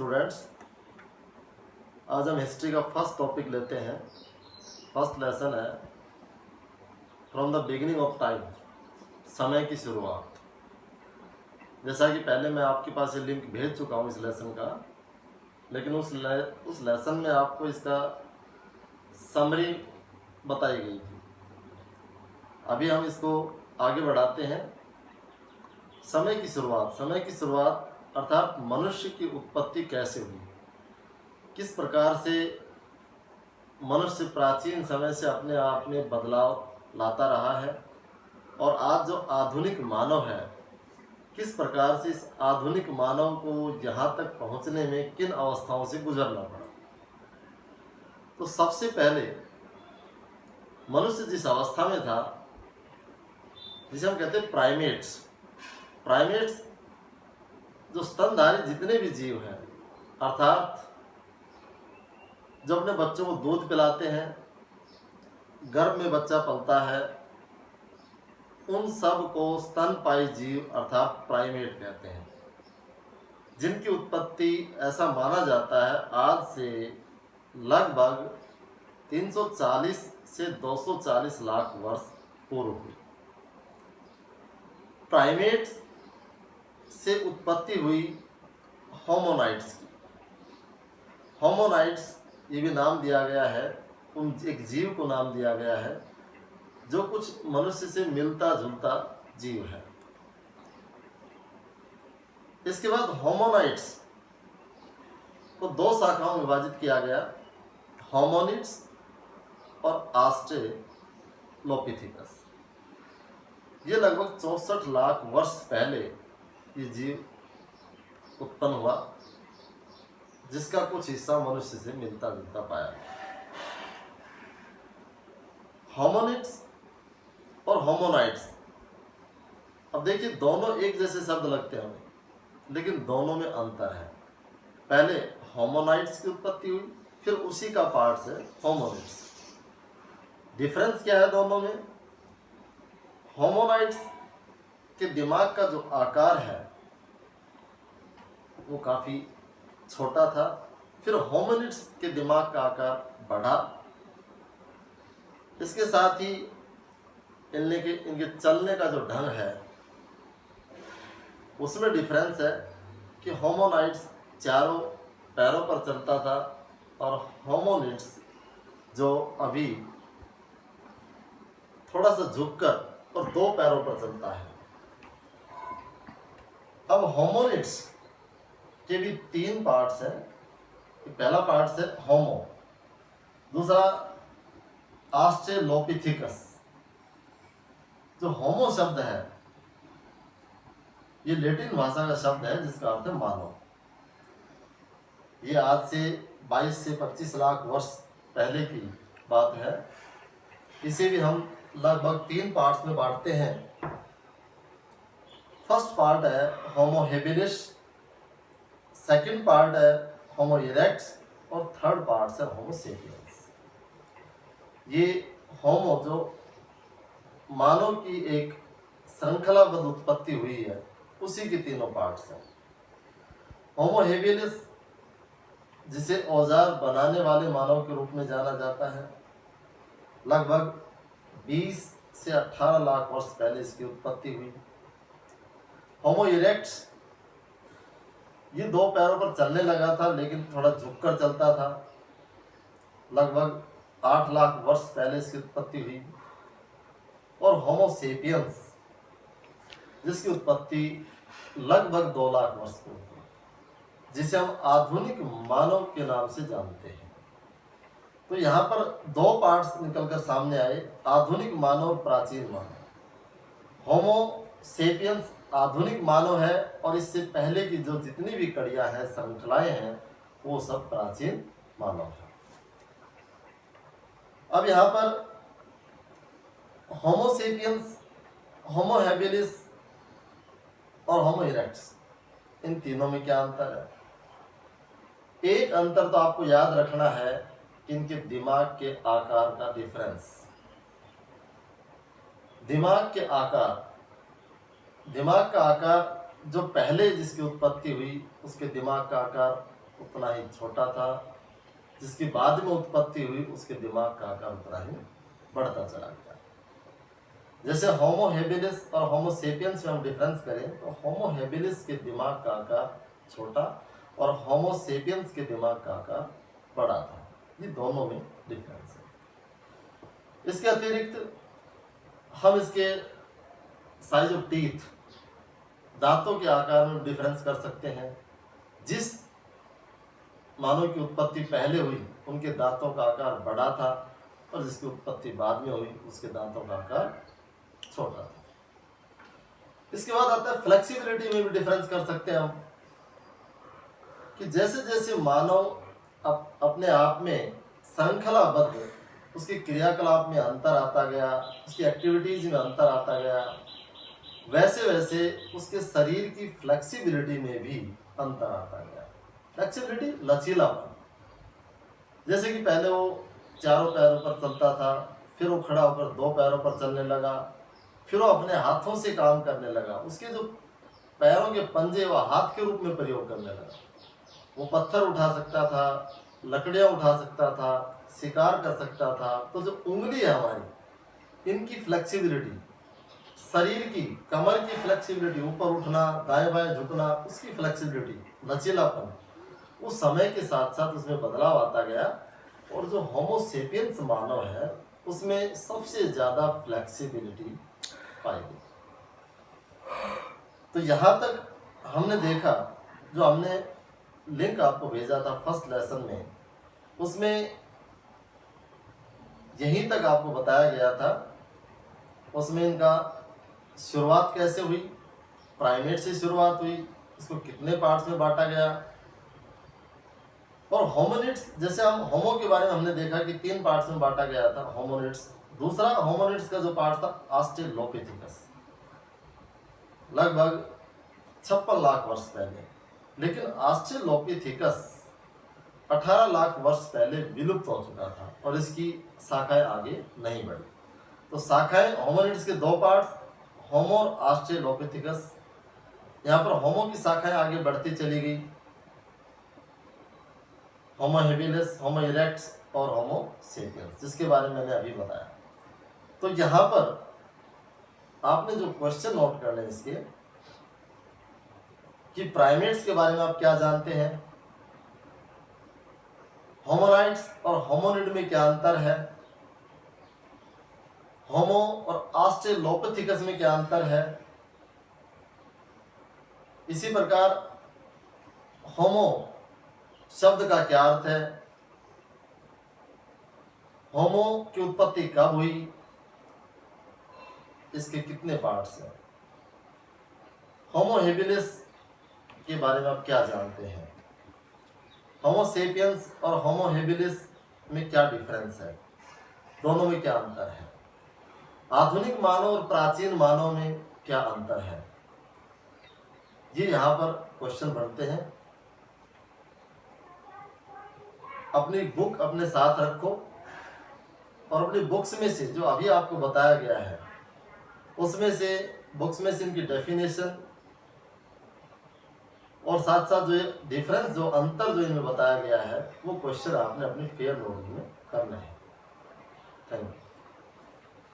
Students, आज हम history का फर्स्ट टॉपिक लेते हैं। फर्स्ट लेसन है from the beginning of time, समय की शुरुआत। जैसा कि पहले मैं आपके पास ये लिंक भेज चुका हूँ इस लेसन का, लेकिन उस लेसन में आपको इसका समरी बताई गई थी। अभी हम इसको आगे बढ़ाते हैं। समय की शुरुआत अर्थात मनुष्य की उत्पत्ति कैसे हुई, किस प्रकार से मनुष्य प्राचीन समय से अपने आप में बदलाव लाता रहा है, और आज जो आधुनिक मानव है किस प्रकार से इस आधुनिक मानव को यहाँ तक पहुँचने में किन अवस्थाओं से गुजरना पड़ा। तो सबसे पहले मनुष्य जिस अवस्था में था, जिसे हम कहते हैं प्राइमेट्स जो स्तनधारी जितने भी जीव हैं, अर्थात जो अपने बच्चों को दूध पिलाते हैं, गर्भ में बच्चा पलता है, उन सब को स्तनपायी जीव अर्थात प्राइमेट कहते हैं, जिनकी उत्पत्ति ऐसा माना जाता है आज से लगभग 340 से 240 लाख वर्ष पूर्व हुई। प्राइमेट्स से उत्पत्ति हुई होमोनाइड्स की। होमोनाइड्स ये भी नाम दिया गया है, उन एक जीव को नाम दिया गया है जो कुछ मनुष्य से मिलता जुलता जीव है। इसके बाद होमोनाइड्स को दो शाखाओं में विभाजित किया गया, होमोनिड्स और ऑस्ट्रेलोपिथेकस। ये लगभग 64 लाख वर्ष पहले ये जीव उत्पन्न हुआ, जिसका कुछ हिस्सा मनुष्य से मिलता जुलता पाया। होमोनिड्स और होमोनाइड्स, अब देखिए दोनों एक जैसे शब्द लगते हैं हमें, लेकिन दोनों में अंतर है। पहले होमोनाइड्स की उत्पत्ति हुई, फिर उसी का पार्ट है होमोनिड्स। डिफरेंस क्या है दोनों में? होमोनाइड्स के दिमाग का जो आकार है वो काफ़ी छोटा था, फिर होमिनिड्स के दिमाग का आकार बढ़ा। इसके साथ ही इनके चलने का जो ढंग है उसमें डिफरेंस है कि होमोनाइड्स चारों पैरों पर चलता था और होमोनिड्स जो अभी थोड़ा सा झुककर और दो पैरों पर चलता है। अब होमोनिड्स के भी तीन पार्ट्स हैं। पहला पार्ट है होमो, दूसरा ऑस्ट्रेलोपिथेकस। जो होमो शब्द है ये लैटिन भाषा का शब्द है जिसका अर्थ है मानव। ये आज से 22 से 25 लाख वर्ष पहले की बात है। इसे भी हम लगभग तीन पार्ट्स में बांटते हैं। फर्स्ट पार्ट है होमो हेबिलिस, सेकंड पार्ट है होमो इरेक्ट्स और थर्ड पार्ट है होमो सेपियंस। ये होमो जो मानव की एक श्रृंखलाबद्ध उत्पत्ति हुई है उसी के तीनों पार्ट्स हैं। होमो हेबिलिस जिसे औजार बनाने वाले मानव के रूप में जाना जाता है, लगभग 20 से 18 लाख वर्ष पहले इसकी उत्पत्ति हुई। होमो इरेक्ट्स ये दो पैरों पर चलने लगा था, लेकिन थोड़ा झुककर चलता था। लगभग 8 लाख वर्ष पहले इसकी उत्पत्ति हुई। और होमो सेपियंस जिसकी उत्पत्ति लगभग 2 लाख वर्ष पूर्व हुई, जिसे हम आधुनिक मानव के नाम से जानते हैं। तो यहाँ पर दो पार्ट्स निकलकर सामने आए, आधुनिक मानव और प्राचीन मानव। होमो सेपियंस आधुनिक मानव है, और इससे पहले की जो जितनी भी कड़ियां हैं, श्रृंखलाएं हैं, वो सब प्राचीन मानव है। अब यहाँ पर होमो सेपियंस, होमो हैबिलिस और होमो इरेक्ट्स, इन तीनों में क्या अंतर है? एक अंतर तो आपको याद रखना है, इनके दिमाग के आकार का डिफरेंस। दिमाग का आकार जो पहले जिसकी उत्पत्ति हुई उसके दिमाग का आकार उतना ही छोटा था, जिसकी बाद में उत्पत्ति हुई उसके दिमाग का आकार उतना ही बढ़ता चला गया। जैसे होमो हेबिलिस और होमो सेपियंस में हम डिफरेंस करें तो होमो हेबिलिस के दिमाग का आकार छोटा और होमो सेपियंस के दिमाग का आकार बड़ा था। ये दोनों में डिफरेंस है। इसके अतिरिक्त हम इसके साइज ऑफ टीथ, दांतों के आकार में डिफरेंस कर सकते हैं। जिस मानव की उत्पत्ति पहले हुई उनके दांतों का आकार बड़ा था और जिसकी उत्पत्ति बाद में हुई उसके दांतों का आकार छोटा था। इसके बाद आता है फ्लेक्सिबिलिटी में भी डिफरेंस कर सकते हैं हम, कि जैसे जैसे मानव अपने आप में श्रृंखलाबद्ध, उसके क्रियाकलाप में अंतर आता गया, उसकी एक्टिविटीज में अंतर आता गया, वैसे वैसे उसके शरीर की फ्लेक्सिबिलिटी में भी अंतर आता गया। फ्लेक्सिबिलिटी, लचीलापन। जैसे कि पहले वो चारों पैरों पर चलता था, फिर वो खड़ा होकर दो पैरों पर चलने लगा, फिर वो अपने हाथों से काम करने लगा, उसके जो पैरों के पंजे वह हाथ के रूप में प्रयोग करने लगा। वो पत्थर उठा सकता था, लकड़ियाँ उठा सकता था, शिकार कर सकता था। तो जो उंगली है हमारी, इनकी फ्लेक्सिबिलिटी, शरीर की कमर की फ्लेक्सिबिलिटी, ऊपर उठना, दाएं बाएं झुकना, उसकी फ्लेक्सिबिलिटी, लचीलापन, उस समय के साथ साथ उसमें बदलाव आता गया। और जो होमो सेपियंस मानव है उसमें सबसे ज़्यादा फ्लेक्सिबिलिटी पाई गई। तो यहाँ तक हमने देखा, जो हमने लिंक आपको भेजा था फर्स्ट लेसन में, उसमें यहीं तक आपको बताया गया था। उसमें इनका शुरुआत कैसे हुई, प्राइमेट से शुरुआत हुई, इसको कितने पार्ट्स में बांटा गया, और होमोनिड्स, जैसे हम होमो के बारे में हमने देखा कि 3 पार्ट्स में बांटा गया था होमोनिड्स। दूसरा होमोनिड्स का जो पार्ट था ऑस्ट्रेलोपिथेकस, लगभग 56 लाख वर्ष पहले। लेकिन ऑस्ट्रेलोपिथेकस 18 लाख वर्ष पहले विलुप्त हो चुका था और इसकी शाखाएं आगे नहीं बढ़ी। तो शाखाएं होमोनिड्स के 2 पार्ट्स, होमो और ऑस्ट्रेलोपिथेकस। यहाँ पर होमो की शाखाएं आगे बढ़ती चली गई, होमो हेबिलिस, होमो इरेक्टस और होमो सेपियंस, जिसके बारे में मैंने अभी बताया। तो यहाँ पर आपने जो क्वेश्चन नोट करने इसके, कि प्राइमेट्स के बारे में आप क्या जानते हैं, होमोनाइड्स और होमोनिड में क्या अंतर है, होमो और ऑस्ट्रेलोपिथेकस में क्या अंतर है। इसी प्रकार होमो शब्द का क्या अर्थ है, होमो की उत्पत्ति कब हुई, इसके कितने पार्ट्स हैं, होमो हेबिलिस के बारे में आप क्या जानते हैं, होमो सेपियंस और होमो हेबिलिस में क्या डिफरेंस है, दोनों में क्या अंतर है, आधुनिक मानव और प्राचीन मानव में क्या अंतर है। ये यहाँ पर क्वेश्चन बनते हैं। अपनी बुक अपने साथ रखो और अपनी बुक्स में से जो अभी आपको बताया गया है, उसमें से बुक्स में से इनकी डेफिनेशन और साथ साथ जो डिफरेंस, जो अंतर जो इनमें बताया गया है, वो क्वेश्चन आपने अपनी फेयर नोट में करना है। Thank you.